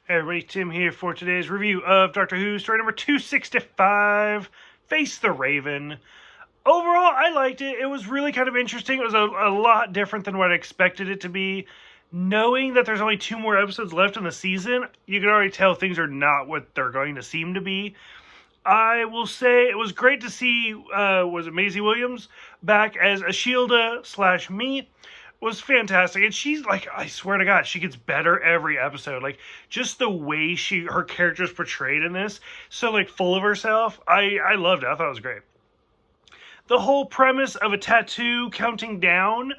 Hey everybody, Tim here for today's review of Doctor Who, story number 265, Face the Raven. Overall, I liked it. It was really kind of interesting. It was a lot different than what I expected it to be. Knowing that there's only 2 more episodes left in the season, you can already tell things are not what they're going to seem to be. I will say it was great to see, was it Maisie Williams back as Ashilda / me. Was fantastic, and she's like, I swear to God, she gets better every episode. Like, just the way her character's portrayed in this, so like full of herself. I loved it. I thought it was great. The whole premise of a tattoo counting down,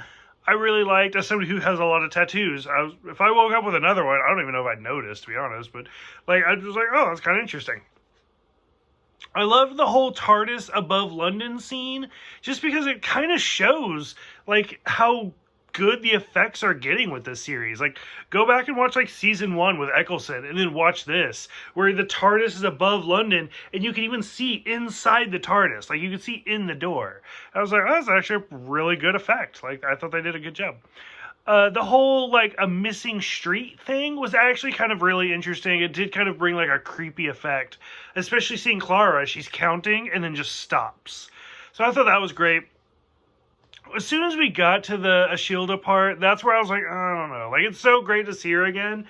I really liked. As somebody who has a lot of tattoos, if I woke up with another one, I don't even know if I'd notice, to be honest. But like, I was like, oh, that's kind of interesting. I loved the whole TARDIS above London scene, just because it kind of shows like how good the effects are getting with this series. Like, go back and watch like season 1 with Eccleston, and then watch this where the TARDIS is above London and you can even see inside the TARDIS. Like, you can see in the door. I was like, oh, that's actually a really good effect. Like, I thought they did a good job. The whole like a missing street thing was actually kind of really interesting. It did kind of bring like a creepy effect, especially seeing Clara. She's counting and then just stops. So I thought that was great. As soon as we got to the Ashilda part, that's where I was like, I don't know. Like, it's so great to see her again.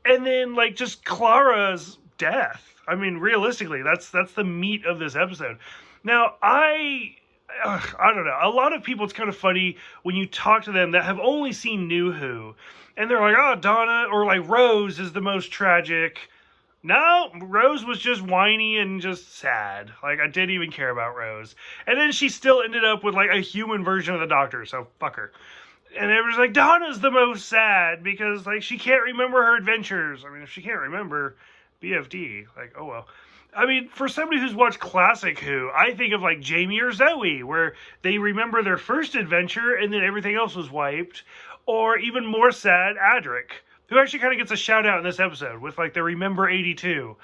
And then, like, just Clara's death. I mean, realistically, that's the meat of this episode. Now, I don't know. A lot of people, it's kind of funny when you talk to them that have only seen New Who. And they're like, oh, Donna or, like, Rose is the most tragic. No, Rose was just whiny and just sad. Like, I didn't even care about Rose. And then she still ended up with, like, a human version of the Doctor, so fuck her. And everyone's like, Donna's the most sad because, like, she can't remember her adventures. I mean, if she can't remember BFD, like, oh well. I mean, for somebody who's watched classic Who, I think of, like, Jamie or Zoe, where they remember their first adventure and then everything else was wiped. Or, even more sad, Adric, who actually kind of gets a shout out in this episode with like the Remember 82.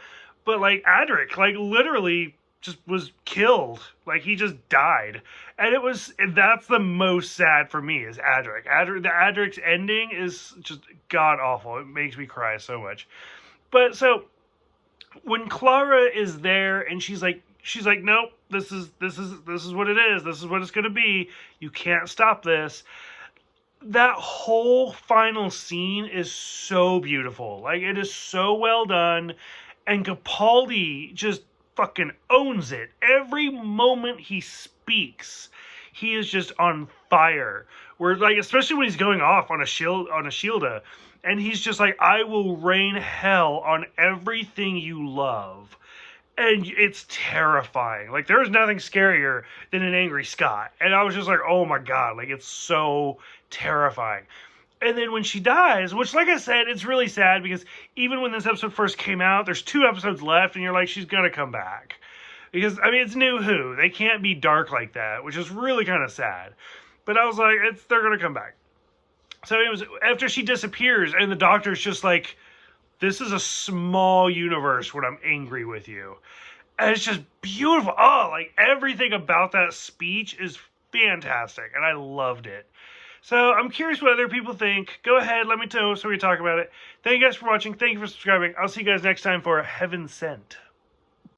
But like Adric, like literally just was killed. Like he just died. And that's the most sad for me is Adric. The Adric's ending is just god awful. It makes me cry so much. But so when Clara is there and she's like, nope, this is what it is. This is what it's going to be. You can't stop this. That whole final scene is so beautiful. Like, it is so well done. And Capaldi just fucking owns it. Every moment he speaks, he is just on fire. Where, like, especially when he's going off on Ashilda, and he's just like, I will rain hell on everything you love. And it's terrifying. Like, there's nothing scarier than an angry Scott. And I was just like, oh my God, like, it's so terrifying. And then when she dies, which, like I said, it's really sad because even when this episode first came out, there's 2 episodes left, and you're like, she's gonna come back. Because, I mean, it's New Who. They can't be dark like that, which is really kind of sad. But I was like, they're gonna come back. So it was after she disappears, and the Doctor's just like, this is a small universe when I'm angry with you. And it's just beautiful. Oh, like everything about that speech is fantastic. And I loved it. So I'm curious what other people think. Go ahead, let me know so we can talk about it. Thank you guys for watching. Thank you for subscribing. I'll see you guys next time for Heaven Sent.